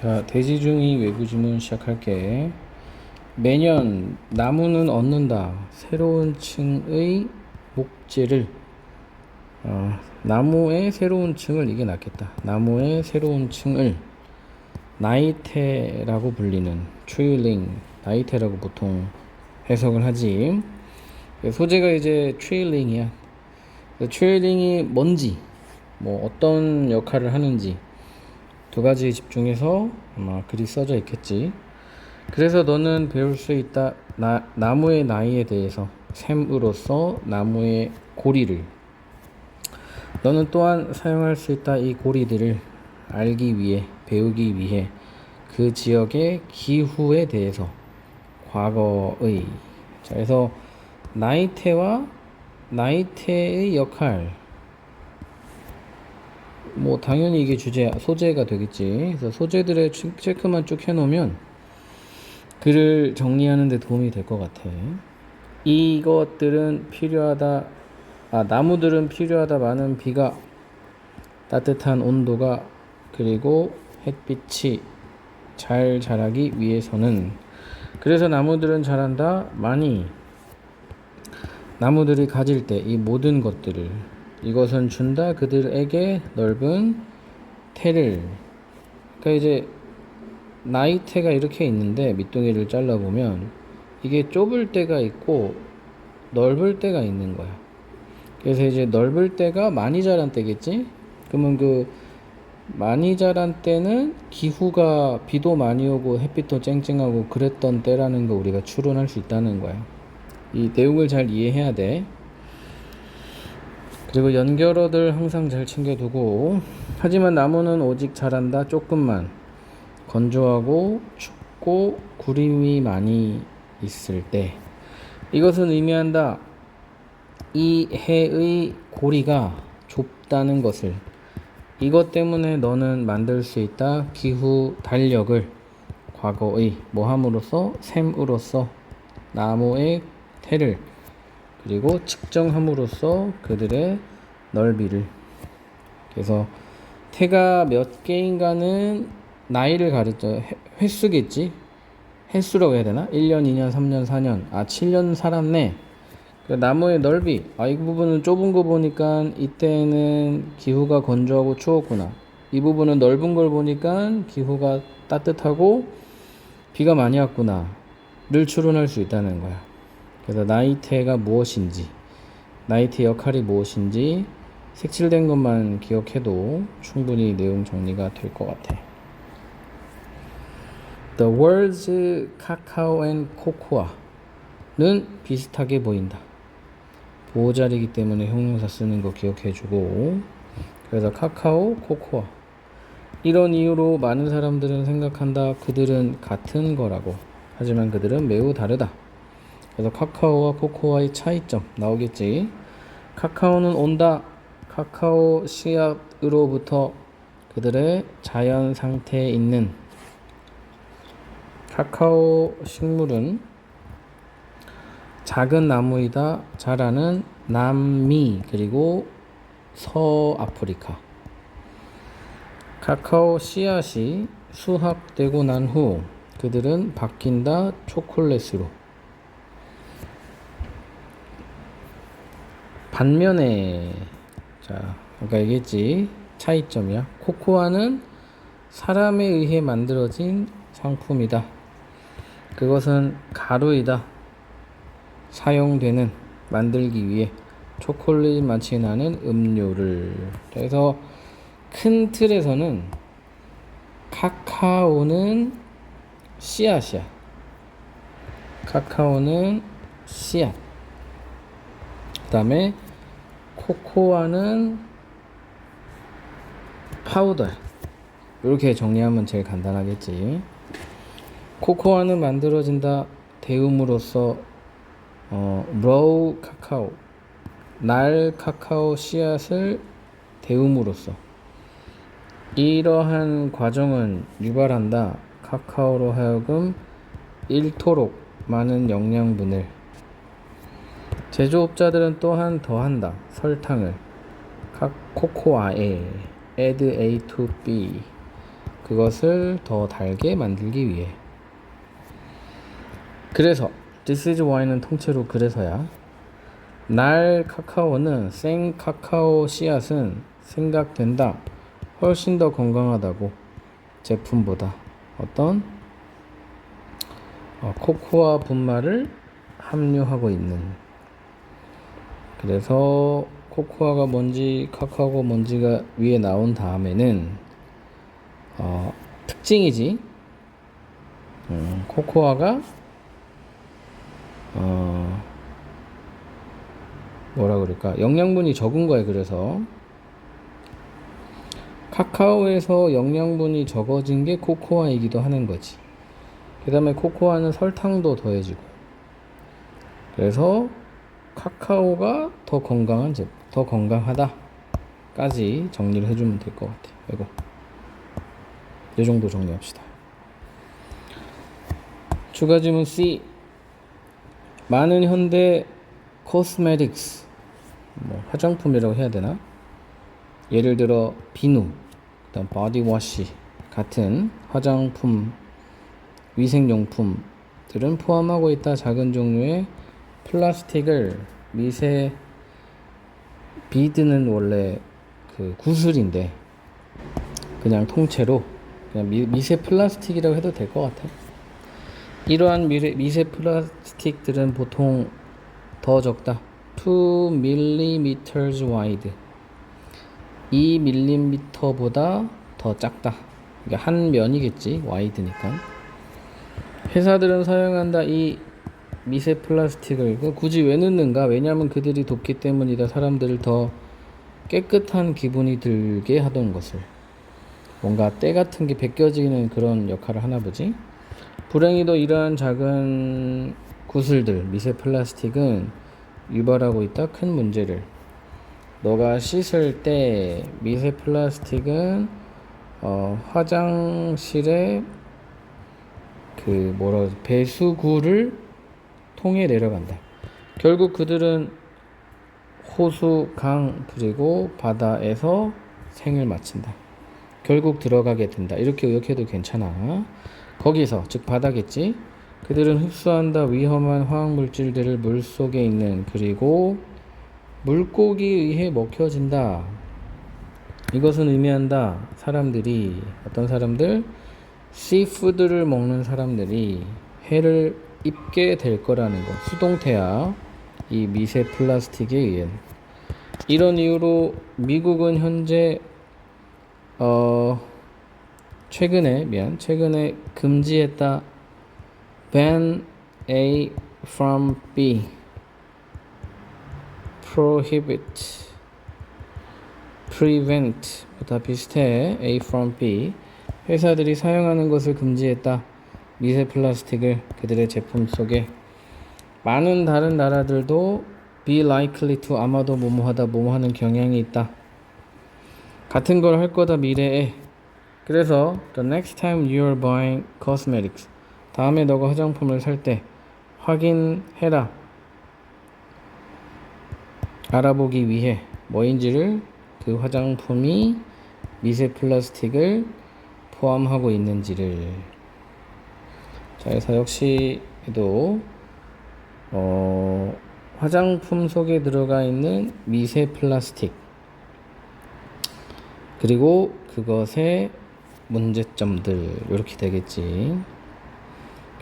자, 대지중이 외부 지문 시작할게. 매년 나무는 얻는다. 새로운 층의 목재를 나무의 새로운 층을 이게 낫겠다. 나무의 새로운 층을 나이테라고 불리는 트릴링, 나이테라고 보통 해석을 하지. 소재가 이제 트릴링이야. 트릴링이 뭔지, 뭐 어떤 역할을 하는지 두 가지에 집중해서 아마 글이 써져 있겠지. 그래서 너는 배울 수 있다. 나무의 나이에 대해서 샘으로써 나무의 고리를, 너는 또한 사용할 수 있다. 이 고리들을 알기 위해, 배우기 위해 그 지역의 기후에 대해서 과거의. 자, 그래서 나이테와 나이테의 역할, 뭐 당연히 이게 소재가 되겠지. 그래서 소재들의 체크만 쭉 해놓으면 글을 정리하는 데 도움이 될 것 같아. 이것들은 필요하다. 나무들은 필요하다. 많은 비가, 따뜻한 온도가, 그리고 햇빛이 잘 자라기 위해서는. 그래서 나무들은 자란다. 많이 나무들이 가질 때 이 모든 것들을, 이것은 준다. 그들에게 넓은 태를. 그러니까 이제 나이테가 이렇게 있는데 밑둥이를 잘라보면 이게 좁을 때가 있고 넓을 때가 있는 거야. 그래서 이제 넓을 때가 많이 자란 때겠지. 그러면 그 많이 자란 때는 기후가, 비도 많이 오고 햇빛도 쨍쨍하고 그랬던 때라는 거 우리가 추론할 수 있다는 거야. 이 내용을 잘 이해해야 돼. 그리고 연결어들 항상 잘 챙겨두고. 하지만 나무는 오직 자란다. 조금만. 건조하고 춥고 구름이 많이 있을 때. 이것은 의미한다. 이 해의 고리가 좁다는 것을. 이것 때문에 너는 만들 수 있다. 기후 달력을 과거의 뭐 함으로써, 샘으로써 나무의 태를, 그리고 측정함으로써 그들의 넓이를. 그래서 태가 몇 개인가는 나이를 가르쳐. 횟수겠지. 횟수라고 해야 되나? 1년, 2년, 3년, 4년. 7년 살았네. 그 나무의 넓이. 이 부분은 좁은 거 보니까 이때는 기후가 건조하고 추웠구나. 이 부분은 넓은 걸 보니까 기후가 따뜻하고 비가 많이 왔구나 를 추론할 수 있다는 거야. 그래서 나이테가 무엇인지, 나이테 역할이 무엇인지 색칠된 것만 기억해도 충분히 내용 정리가 될 것 같아. The words 카카오 and 코코아는 비슷하게 보인다. 보호자리이기 때문에 형용사 쓰는 거 기억해주고. 그래서 카카오, 코코아. 이런 이유로 많은 사람들은 생각한다. 그들은 같은 거라고. 하지만 그들은 매우 다르다. 그래서 카카오와 코코아의 차이점 나오겠지. 카카오는 온다. 카카오 씨앗으로부터 그들의 자연 상태에 있는. 카카오 식물은 작은 나무이다. 자라는 남미 그리고 서아프리카. 카카오 씨앗이 수확되고 난 후 그들은 바뀐다. 초콜릿으로. 반면에, 자, 아까 얘기했지. 차이점이야. 코코아는 사람에 의해 만들어진 상품이다. 그것은 가루이다. 사용되는, 만들기 위해 초콜릿 맛이 나는 음료를. 그래서 큰 틀에서는 카카오는 씨앗이야. 카카오는 씨앗. 그 다음에 코코아는 파우더. 이렇게 정리하면 제일 간단하겠지. 코코아는 만들어진다. 데움으로써 로우 카카오, 날 카카오 씨앗을 데움으로써. 이러한 과정은 유발한다. 카카오로 하여금 잃도록 많은 영양분을. 제조업자들은 또한 더한다. 설탕을 코코아에 add A to B. 그것을 더 달게 만들기 위해. 그래서 this is why는 통째로 그래서야. 날 카카오는 생 카카오 씨앗은 생각된다. 훨씬 더 건강하다고. 제품보다 어떤 코코아 분말을 함유하고 있는. 그래서 코코아가 뭔지 카카오가 뭔지가 위에 나온 다음에는 특징이지. 코코아가 뭐라 그럴까, 영양분이 적은 거예요. 그래서 카카오에서 영양분이 적어진 게 코코아이기도 하는 거지. 그 다음에 코코아는 설탕도 더해지고, 그래서 카카오가 더 건강한 제품, 더 건강하다까지 정리를 해주면 될 것 같아. 이거 이 정도 정리합시다. 추가 질문 C. 많은 현대 코스메틱스, 화장품이라고 해야 되나? 예를 들어 비누, 그다음 바디워시 같은 화장품, 위생용품들은 포함하고 있다. 작은 종류의 플라스틱을 미세 비드는 원래 그 구슬인데 그냥 통째로 그냥 미세 플라스틱이라고 해도 될 것 같아. 이러한 미세 플라스틱들은 보통 더 적다. 2mm wide. 2mm보다 더 작다. 그러니까 한 면이겠지. 와이드니까. 회사들은 사용한다. 이 미세 플라스틱을 굳이 왜 넣는가? 왜냐하면 그들이 돕기 때문이다. 사람들을 더 깨끗한 기분이 들게 하던 것을. 뭔가 때 같은 게 벗겨지는 그런 역할을 하나 보지. 불행히도 이러한 작은 구슬들, 미세 플라스틱은 유발하고 있다. 큰 문제를. 너가 씻을 때 미세 플라스틱은 화장실에 배수구를 통해 내려간다. 결국 그들은 호수, 강, 그리고 바다에서 생을 마친다. 결국 들어가게 된다. 이렇게 의역해도 괜찮아. 거기서, 즉 바다겠지. 그들은 흡수한다. 위험한 화학물질들을 물속에 있는, 그리고 물고기에 의해 먹혀진다. 이것은 의미한다. 사람들이, 어떤 사람들? 씨푸드를 먹는 사람들이 해를 입게 될 거라는 것. 수동태야. 이 미세 플라스틱에 의한. 이런 이유로 미국은 현재 최근에 금지했다. ban A from B, prohibit, prevent 다 비슷해. A from B. 회사들이 사용하는 것을 금지했다. 미세 플라스틱을 그들의 제품 속에. 많은 다른 나라들도 be likely to, 아마도 뭐뭐하다, 뭐뭐하는 경향이 있다. 같은 걸 할 거다 미래에. 그래서 the next time you're buying cosmetics, 다음에 너가 화장품을 살 때 확인해라. 알아보기 위해 뭐인지를, 그 화장품이 미세 플라스틱을 포함하고 있는지를. 자, 그래서 역시도 화장품 속에 들어가 있는 미세 플라스틱, 그리고 그것의 문제점들, 이렇게 되겠지.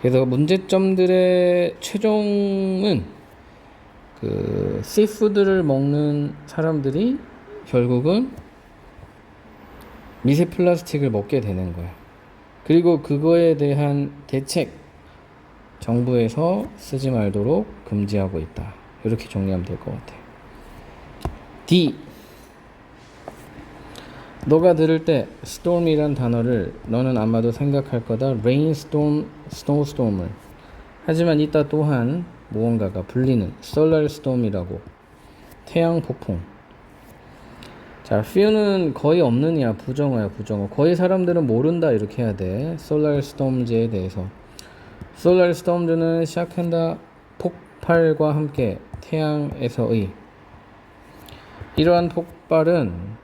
그래서 문제점들의 최종은 그 씨푸드를 먹는 사람들이 결국은 미세 플라스틱을 먹게 되는 거야. 그리고 그거에 대한 대책, 정부에서 쓰지 말도록 금지하고 있다. 이렇게 정리하면 될 것 같아. D. 너가 들을 때 storm이란 단어를 너는 아마도 생각할 거다. rainstorm, snowstorm을. 하지만 이따 또한 무언가가 불리는 solar storm이라고. 태양 폭풍. 자, few는 거의 없느냐, 부정어야, 부정어. 거의 사람들은 모른다, 이렇게 해야 돼. solar storms에 대해서. solar storms는 시작한다. 폭발과 함께 태양에서의. 이러한 폭발은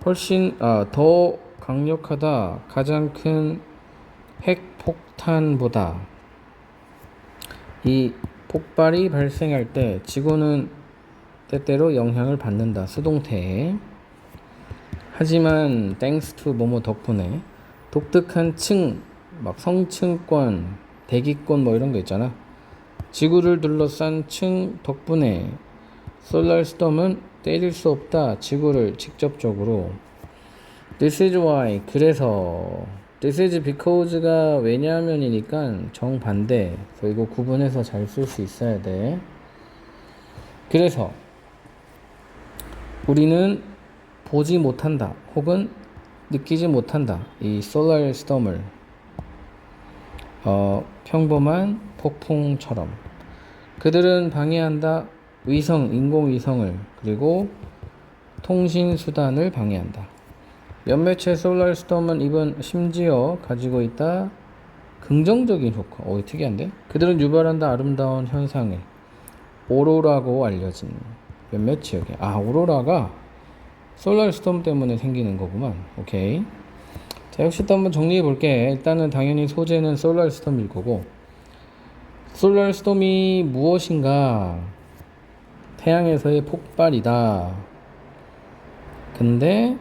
훨씬 더 강력하다. 가장 큰 핵폭탄보다. 이 폭발이 발생할 때 지구는 때때로 영향을 받는다. 수동태에. 하지만 thanks to 뭐뭐 덕분에 독특한 막 성층권, 대기권 뭐 이런 거 있잖아. 지구를 둘러싼 층 덕분에 솔라 스톰은 때릴 수 없다. 지구를 직접적으로. This is why. 그래서 This is because가 왜냐하면이니까 정반대. 그래서 이거 구분해서 잘 쓸 수 있어야 돼. 그래서 우리는 보지 못한다. 혹은 느끼지 못한다. 이 솔라 스톰을 평범한 폭풍처럼. 그들은 방해한다. 인공위성을 그리고 통신수단을 방해한다. 몇몇의 솔라 스톰은 이번 심지어 가지고 있다. 긍정적인 효과. 특이한데? 그들은 유발한다. 아름다운 현상을. 오로라고 알려진 몇몇 지역에. 오로라가 솔라 스톰 때문에 생기는 거구만. 오케이. 자, 역시 또 한번 정리해 볼게. 일단은 당연히 소재는 솔라 스톰일 거고, 솔라 스톰이 무엇인가? 태양에서의 폭발이다. 근데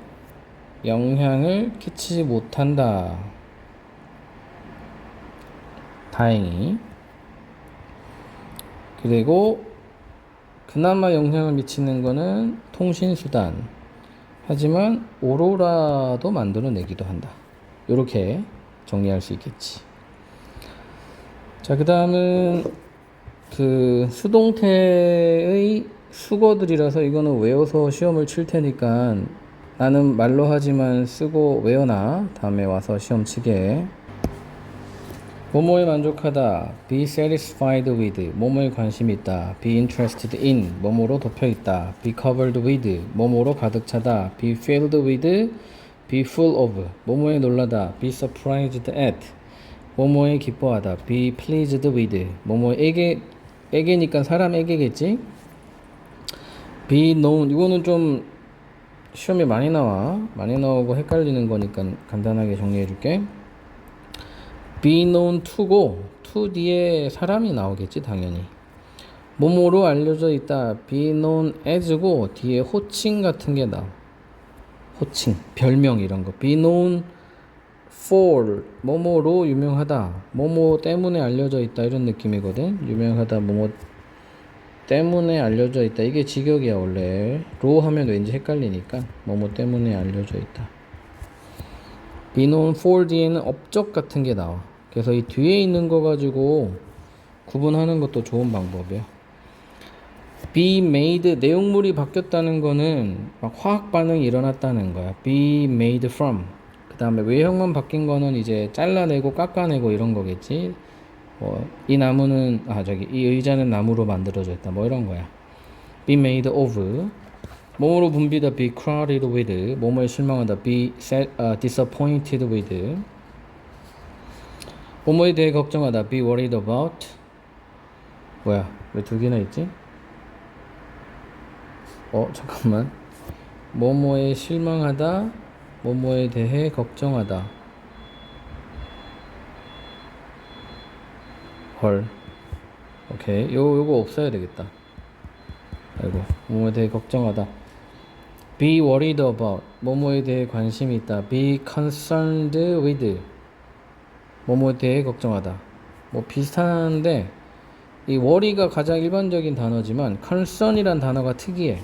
영향을 끼치지 못한다. 다행히. 그리고 그나마 영향을 미치는 거는 통신수단. 하지만 오로라도 만들어내기도 한다. 이렇게 정리할 수 있겠지. 자, 그 다음은 그 수동태의 수거들이라서 이거는 외워서 시험을 칠 테니까 나는 말로 하지만 쓰고 외워놔. 다음에 와서 시험 치게. 뭐뭐에 만족하다. Be satisfied with. 뭐뭐에 관심이 있다. Be interested in. 뭐뭐로 덮여있다. Be covered with. 뭐뭐로 가득 차다. Be filled with. Be full of. 뭐뭐에 놀라다. Be surprised at. 뭐뭐에 기뻐하다. Be pleased with. 뭐뭐에게니까 사람에게겠지. Be known. 이거는 좀 시험에 많이 나오고 헷갈리는 거니까 간단하게 정리해 줄게. Be known to고 to 뒤에 사람이 나오겠지 당연히. 뭐뭐로 알려져 있다. Be known as고 뒤에 호칭 같은 게 나와. 호칭, 별명 이런 거. Be known for 뭐뭐로 유명하다. 뭐뭐 때문에 알려져 있다 이런 느낌이거든. 유명하다 뭐뭐 때문에 알려져 있다. 이게 직역이야 원래. 로 하면 왠지 헷갈리니까 뭐뭐 때문에 알려져 있다. Be known for 뒤에는 업적 같은 게 나와. 그래서 이 뒤에 있는 거 가지고 구분하는 것도 좋은 방법이야. Be made, 내용물이 바뀌었다는 거는 막 화학 반응이 일어났다는 거야. Be made from. 그 다음에 외형만 바뀐 거는 이제 잘라내고 깎아내고 이런 거겠지. 이 나무는 이 의자는 나무로 만들어져 있다. 뭐 이런 거야. Be made of. 몸으로 붐비다. Be crowded with. 몸을 실망하다. Be disappointed with. 뭐뭐에 대해 걱정하다. Be worried about. 뭐야? 왜 두 개나 있지? 잠깐만. 뭐뭐에 실망하다. 뭐뭐에 대해 걱정하다. 헐. 오케이. 요거 없어야 되겠다. 아이고. 뭐뭐에 대해 걱정하다. Be worried about. 뭐뭐에 대해 관심이 있다. Be concerned with. 뭐뭐에 대해 걱정하다. 뭐 비슷한데 이 worry가 가장 일반적인 단어지만 concern이란 단어가 특이해.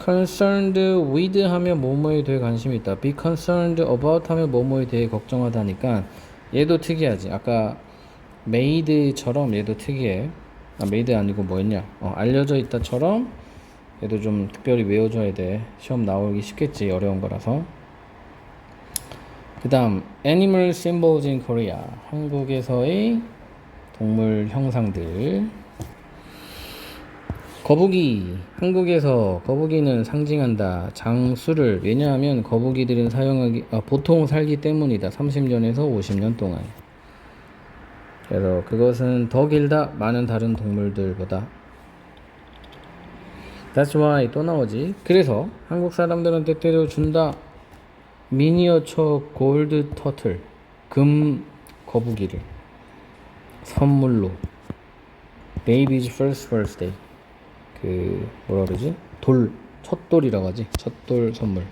concerned with 하면 뭐뭐에 대해 관심이 있다. be concerned about 하면 뭐뭐에 대해 걱정하다니까 얘도 특이하지. 아까 made처럼 얘도 특이해. made 아니고 뭐였냐? 알려져 있다처럼 얘도 좀 특별히 외워줘야 돼. 시험 나오기 쉽겠지. 어려운 거라서. 그 다음 Animal Symbols in Korea. 한국에서의 동물 형상들. 거북이. 한국에서 거북이는 상징한다. 장수를. 왜냐하면 거북이들은 보통 살기 때문이다. 30년에서 50년 동안. 그래서 그것은 더 길다. 많은 다른 동물들보다. That's why 또 나오지. 그래서 한국 사람들은 때때로 준다. 미니어처 골드 터틀 금 거북이를 선물로 베이비즈 퍼스트 버스데이 그 뭐라 그러지? 첫돌이라고 하지. 첫돌 선물.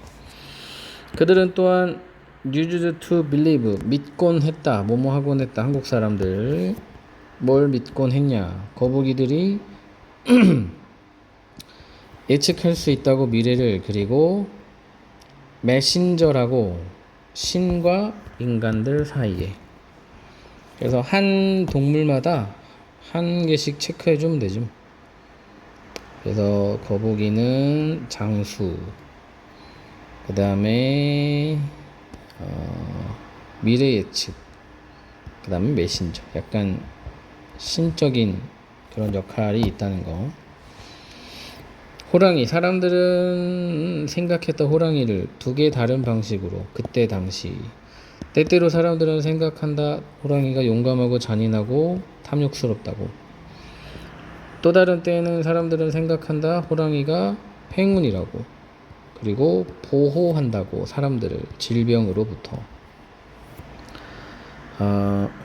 그들은 또한 used to believe 믿곤 했다. 뭐뭐 하곤 했다. 한국 사람들 뭘 믿곤 했냐? 거북이들이 예측할 수 있다고 미래를. 그리고 메신저라고 신과 인간들 사이에. 그래서 한 동물마다 한 개씩 체크해 주면 되죠. 그래서 거북이는 장수, 그 다음에 미래 예측, 그 다음에 메신저. 약간 신적인 그런 역할이 있다는 거. 호랑이. 사람들은 생각했던 호랑이를 두 개 다른 방식으로 그때 당시. 때때로 사람들은 생각한다. 호랑이가 용감하고 잔인하고 탐욕스럽다고. 또 다른 때에는 사람들은 생각한다. 호랑이가 행운이라고. 그리고 보호한다고. 사람들을 질병으로부터.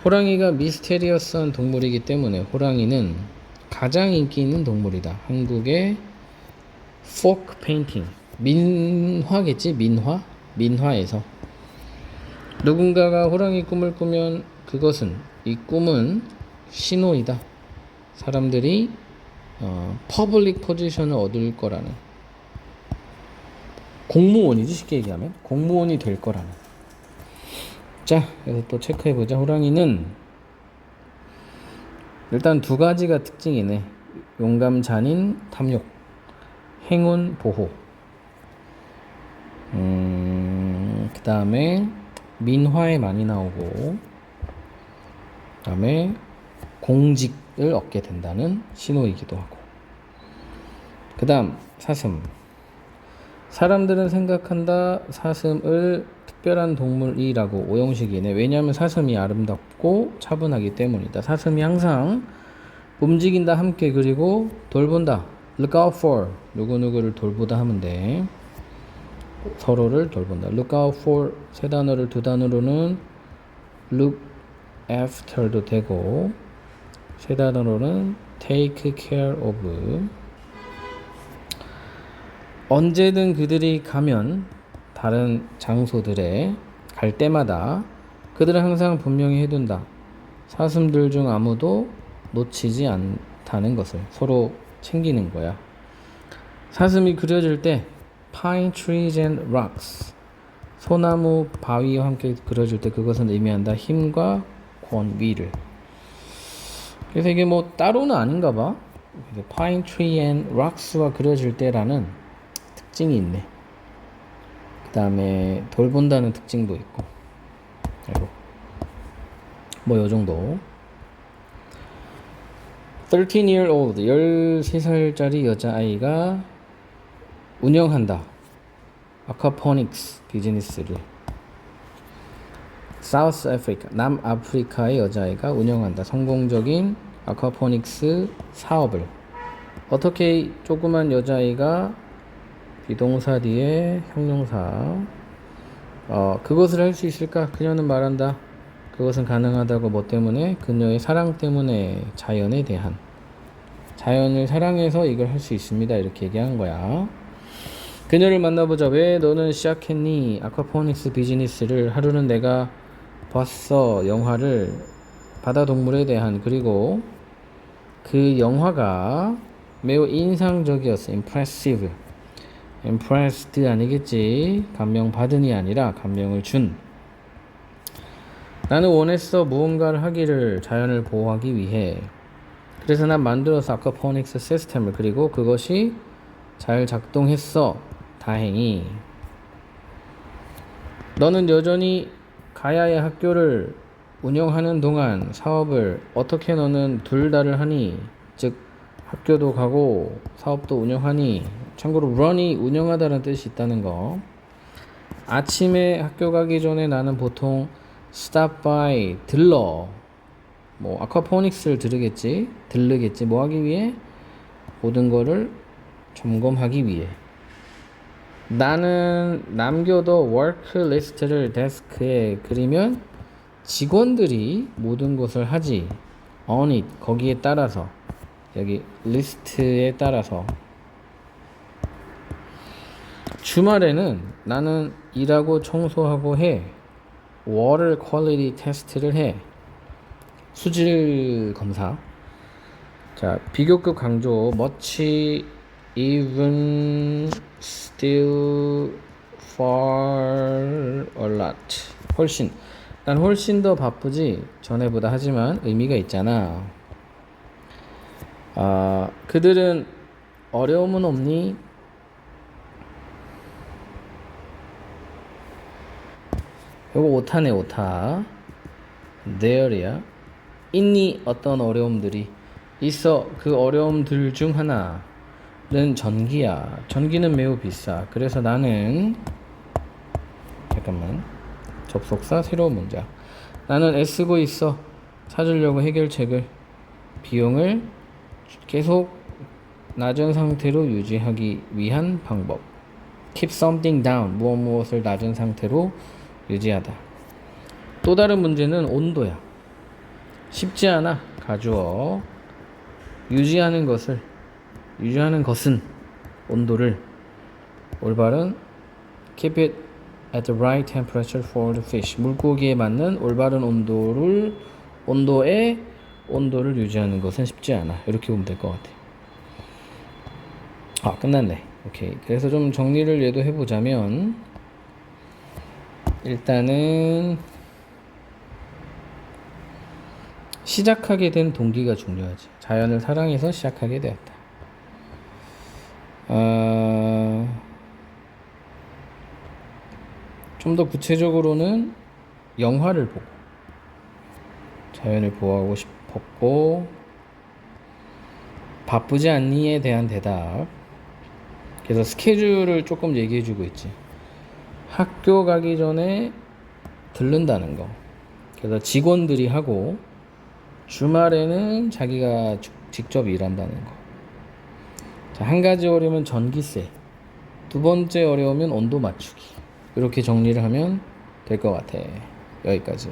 호랑이가 미스테리어스한 동물이기 때문에 호랑이는 가장 인기 있는 동물이다. 한국의 folk painting, 민화겠지? 민화에서 누군가가 호랑이 꿈을 꾸면 이 꿈은 신호이다. 사람들이 퍼블릭 포지션을 얻을 거라는, 공무원이지 쉽게 얘기하면 공무원이 될 거라는. 자, 그래서 또 체크해보자. 호랑이는 일단 두 가지가 특징이네. 용감, 잔인, 탐욕, 행운, 보호. 그 다음에 민화에 많이 나오고, 그 다음에 공직을 얻게 된다는 신호이기도 하고. 그 다음 사슴. 사람들은 생각한다. 사슴을 특별한 동물이라고. 오형식이네. 왜냐하면 사슴이 아름답고 차분하기 때문이다. 사슴이 항상 움직인다. 함께. 그리고 돌본다. Look out for. 누구누구를 돌보다 하면 돼. 서로를 돌본다. Look out for. 세 단어를 두 단어로는 look after도 되고, 세 단어로는 take care of. 언제든 그들이 가면, 다른 장소들에 갈 때마다 그들은 항상 분명히 해둔다. 사슴들 중 아무도 놓치지 않다는 것을. 서로 챙기는 거야. 사슴이 그려질 때 pine trees and rocks, 소나무 바위와 함께 그려질 때 그것은 의미한다. 힘과 권위를. 그래서 이게 뭐 따로는 아닌가 봐. pine tree and rocks와 그려질 때라는 특징이 있네. 그 다음에 돌본다는 특징도 있고. 그리고 뭐 요정도. 13-year-old 13살짜리 여자아이가 운영한다. 아쿠아포닉스 비즈니스를. 사우스 아프리카, 남아프리카의 여자아이가 운영한다. 성공적인 아쿠아포닉스 사업을. 어떻게 조그만 여자아이가 비동사 뒤에 형용사. 그것을 할 수 있을까? 그녀는 말한다. 그것은 가능하다고. 뭐 때문에? 그녀의 사랑 때문에. 자연에 대한. 자연을 사랑해서 이걸 할 수 있습니다. 이렇게 얘기한 거야. 그녀를 만나보자. 왜 너는 시작했니? 아쿠아포닉스 비즈니스를. 하루는 내가 봤어. 영화를. 바다 동물에 대한. 그리고 그 영화가 매우 인상적이었어. impressive. impressed 아니겠지. 감명 받은이 아니라 감명을 준. 나는 원했어. 무언가를 하기를. 자연을 보호하기 위해. 그래서 난 만들어서 아쿠아포닉스 시스템을. 그리고 그것이 잘 작동했어. 다행히. 너는 여전히 가야의 학교를 운영하는 동안 사업을 어떻게 너는 둘 다를 하니? 즉 학교도 가고 사업도 운영하니. 참고로 run이 운영하다는 뜻이 있다는 거. 아침에 학교 가기 전에 나는 보통 stop by, 들러. 뭐 아쿠아포닉스를 들르겠지. 뭐 하기 위해? 모든 거를 점검하기 위해. 나는 남겨도 워크 리스트를 데스크에 그리면 직원들이 모든 것을 하지. on it 거기에 따라서 여기 리스트에 따라서. 주말에는 나는 일하고 청소하고 해. 워터 퀄리티 테스트를 해. 수질 검사. 자, 비교급 강조. much, even, still, far, a lot. 훨씬. 난 훨씬 더 바쁘지 전에보다. 하지만 의미가 있잖아. 그들은 어려움은 없니? 이거 오타네. 오타. there이야. 있니? 어떤 어려움들이 있어. 그 어려움들 중 하나는 전기야. 전기는 매우 비싸. 그래서 나는 잠깐만, 접속사 새로운 문장. 나는 애쓰고 있어. 찾으려고 해결책을. 비용을 계속 낮은 상태로 유지하기 위한 방법. keep something down. 무엇을 낮은 상태로 유지하다. 또 다른 문제는 온도야. 쉽지 않아. 가주어. 유지하는 것은 온도를. 올바른 keep it at the right temperature for the fish. 물고기에 맞는 올바른 온도를 유지하는 것은 쉽지 않아. 이렇게 보면 될 것 같아. 끝났네. 오케이. 그래서 좀 정리를 얘도 해보자면, 일단은 시작하게 된 동기가 중요하지. 자연을 사랑해서 시작하게 되었다. 좀 더 구체적으로는 영화를 보고 자연을 보호하고 싶었고, 바쁘지 않니에 대한 대답. 그래서 스케줄을 조금 얘기해주고 있지. 학교 가기 전에 들른다는 거. 그래서 직원들이 하고 주말에는 자기가 직접 일한다는 거. 자, 한 가지 어려우면 전기세. 두 번째 어려우면 온도 맞추기. 이렇게 정리를 하면 될 것 같아. 여기까지.